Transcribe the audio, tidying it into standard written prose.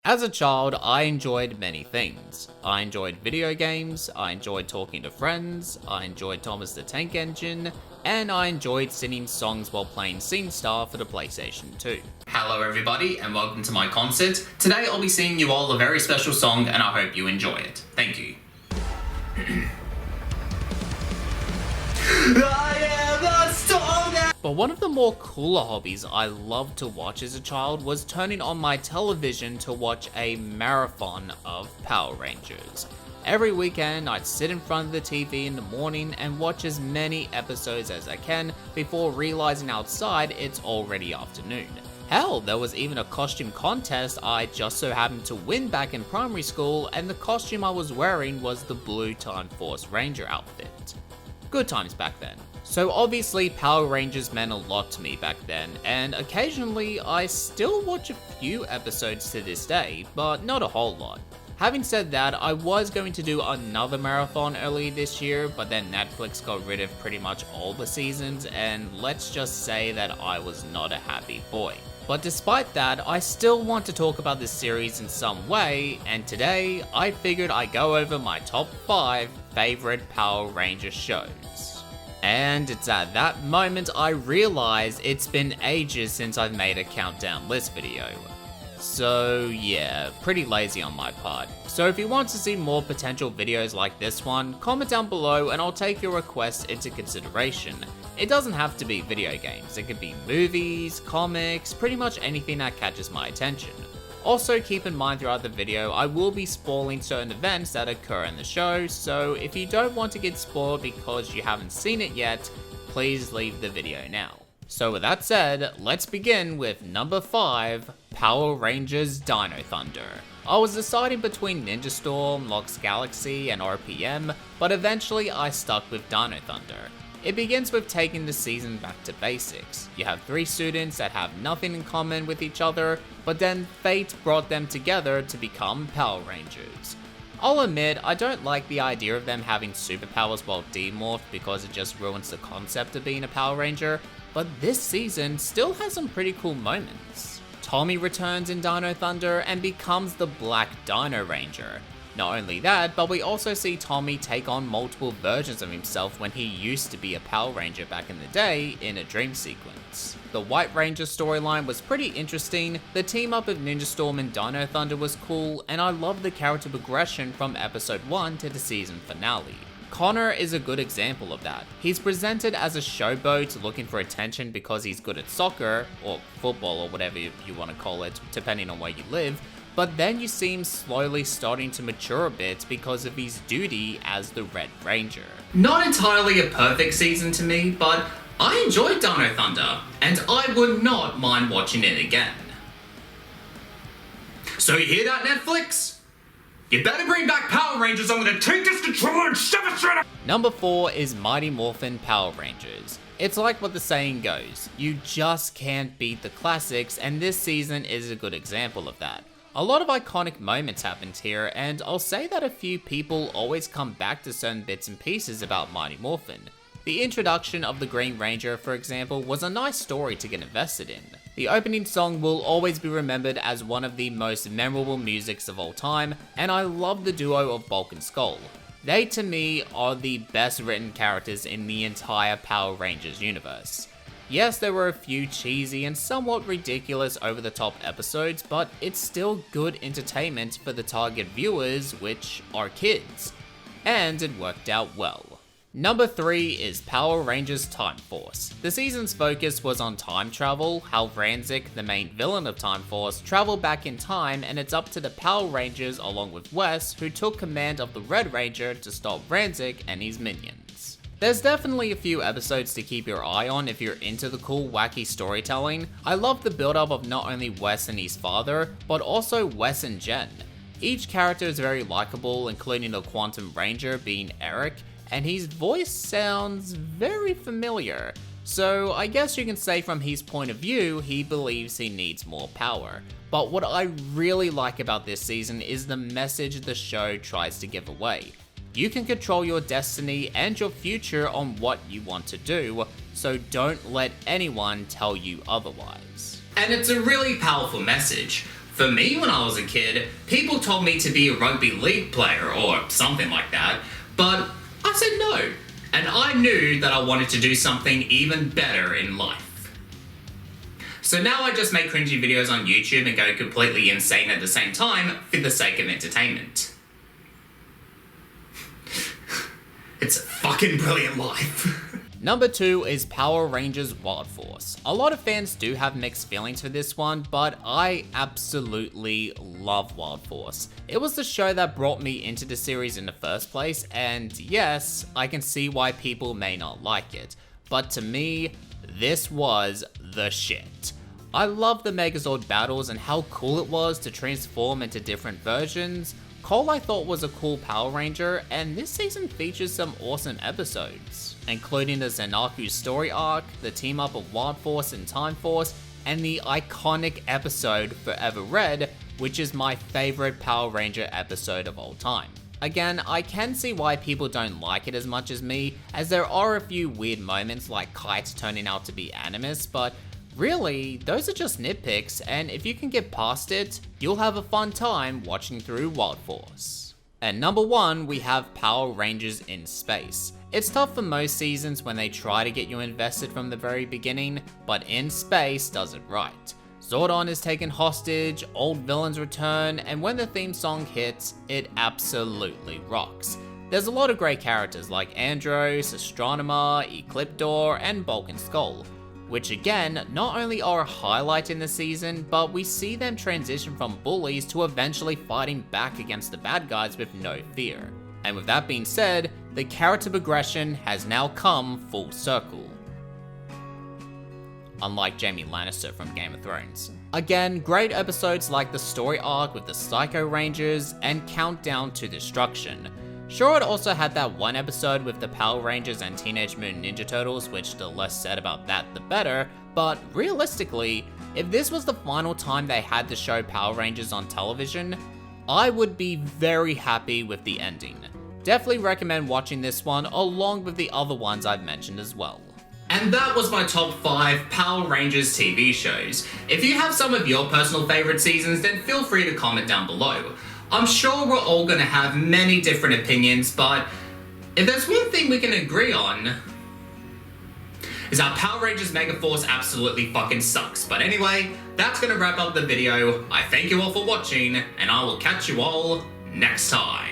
As a child, I enjoyed many things. I enjoyed video games, I enjoyed talking to friends, I enjoyed Thomas the Tank Engine, and I enjoyed singing songs while playing SceneStar for the PlayStation 2. Hello everybody and welcome to my concert. Today I'll be singing you all a very special song and I hope you enjoy it. Thank you. I am a storm that... But one of the more cooler hobbies I loved to watch as a child was turning on my television to watch a marathon of Power Rangers. Every weekend I'd sit in front of the TV in the morning and watch as many episodes as I can before realizing outside it's already afternoon. Hell, there was even a costume contest I just so happened to win back in primary school, and the costume I was wearing was the blue Time Force Ranger outfit. Good times back then. So obviously Power Rangers meant a lot to me back then, and occasionally I still watch a few episodes to this day, but not a whole lot. Having said that, I was going to do another marathon early this year, but then Netflix got rid of pretty much all the seasons, and let's just say that I was not a happy boy. But despite that, I still want to talk about this series in some way, and today I figured I'd go over my top 5 favorite Power Ranger shows. And it's at that moment I realize it's been ages since I've made a countdown list video. So yeah, pretty lazy on my part. So if you want to see more potential videos like this one, comment down below and I'll take your requests into consideration. It doesn't have to be video games, it could be movies, comics, pretty much anything that catches my attention. Also keep in mind throughout the video, I will be spoiling certain events that occur in the show, so if you don't want to get spoiled because you haven't seen it yet, please leave the video now. So with that said, let's begin with number 5, Power Rangers Dino Thunder. I was deciding between Ninja Storm, Lox Galaxy, and RPM, but eventually I stuck with Dino Thunder. It begins with taking the season back to basics. You have 3 students that have nothing in common with each other, but then fate brought them together to become Power Rangers. I'll admit, I don't like the idea of them having superpowers while demorphed because it just ruins the concept of being a Power Ranger, but this season still has some pretty cool moments. Tommy returns in Dino Thunder and becomes the Black Dino Ranger. Not only that, but we also see Tommy take on multiple versions of himself when he used to be a Power Ranger back in the day in a dream sequence. The White Ranger storyline was pretty interesting, the team up of Ninja Storm and Dino Thunder was cool, and I love the character progression from episode 1 to the season finale. Connor is a good example of that. He's presented as a showboat looking for attention because he's good at soccer, or football or whatever you want to call it, depending on where you live, but then you see him slowly starting to mature a bit because of his duty as the Red Ranger. Not entirely a perfect season to me, but I enjoyed Dino Thunder, and I would not mind watching it again. So you hear that, Netflix? You better bring back Power Rangers, I'm gonna take this controller and shove it straight up! Number 4 is Mighty Morphin Power Rangers. It's like what the saying goes, you just can't beat the classics, and this season is a good example of that. A lot of iconic moments happened here, and I'll say that a few people always come back to certain bits and pieces about Mighty Morphin. The introduction of the Green Ranger, for example, was a nice story to get invested in. The opening song will always be remembered as one of the most memorable musics of all time, and I love the duo of Bulk and Skull. They, to me, are the best written characters in the entire Power Rangers universe. Yes, there were a few cheesy and somewhat ridiculous over-the-top episodes, but it's still good entertainment for the target viewers, which are kids. And it worked out well. Number 3 is Power Rangers Time Force. The season's focus was on time travel, how Ranzik, the main villain of Time Force, traveled back in time, and it's up to the Power Rangers along with Wes, who took command of the Red Ranger to stop Ranzik and his minions. There's definitely a few episodes to keep your eye on if you're into the cool, wacky storytelling. I love the build-up of not only Wes and his father, but also Wes and Jen. Each character is very likable, including the Quantum Ranger being Eric, and his voice sounds very familiar. So I guess you can say from his point of view, he believes he needs more power. But what I really like about this season is the message the show tries to give away. You can control your destiny and your future on what you want to do, so don't let anyone tell you otherwise. And it's a really powerful message. For me, when I was a kid, people told me to be a rugby league player or something like that, but I said no, and I knew that I wanted to do something even better in life. So now I just make cringy videos on YouTube and go completely insane at the same time for the sake of entertainment. It's a fucking brilliant life. Number 2 is Power Rangers Wild Force. A lot of fans do have mixed feelings for this one, but I absolutely love Wild Force. It was the show that brought me into the series in the first place, and yes, I can see why people may not like it, but to me, this was the shit. I love the Megazord battles and how cool it was to transform into different versions. Cole I thought was a cool Power Ranger, and this season features some awesome episodes, including the Zenaku story arc, the team up of Wild Force and Time Force, and the iconic episode Forever Red, which is my favorite Power Ranger episode of all time. Again, I can see why people don't like it as much as me, as there are a few weird moments like Kite turning out to be Animus, but really, those are just nitpicks, and if you can get past it, you'll have a fun time watching through Wild Force. At number 1, we have Power Rangers in Space. It's tough for most seasons when they try to get you invested from the very beginning, but In Space does it right. Zordon is taken hostage, old villains return, and when the theme song hits, it absolutely rocks. There's a lot of great characters like Andros, Astronomer, Ecliptor, and Bulk and Skull, which again, not only are a highlight in the season, but we see them transition from bullies to eventually fighting back against the bad guys with no fear. And with that being said, the character progression has now come full circle. Unlike Jaime Lannister from Game of Thrones. Again, great episodes like the story arc with the Psycho Rangers and Countdown to Destruction. Sure, it also had that one episode with the Power Rangers and Teenage Mutant Ninja Turtles, which the less said about that the better, but realistically, if this was the final time they had to show Power Rangers on television, I would be very happy with the ending. Definitely recommend watching this one along with the other ones I've mentioned as well. And that was my top 5 Power Rangers TV shows. If you have some of your personal favorite seasons, then feel free to comment down below. I'm sure we're all gonna have many different opinions, but if there's one thing we can agree on, is that Power Rangers Megaforce absolutely fucking sucks. But anyway, that's gonna wrap up the video. I thank you all for watching, and I will catch you all next time.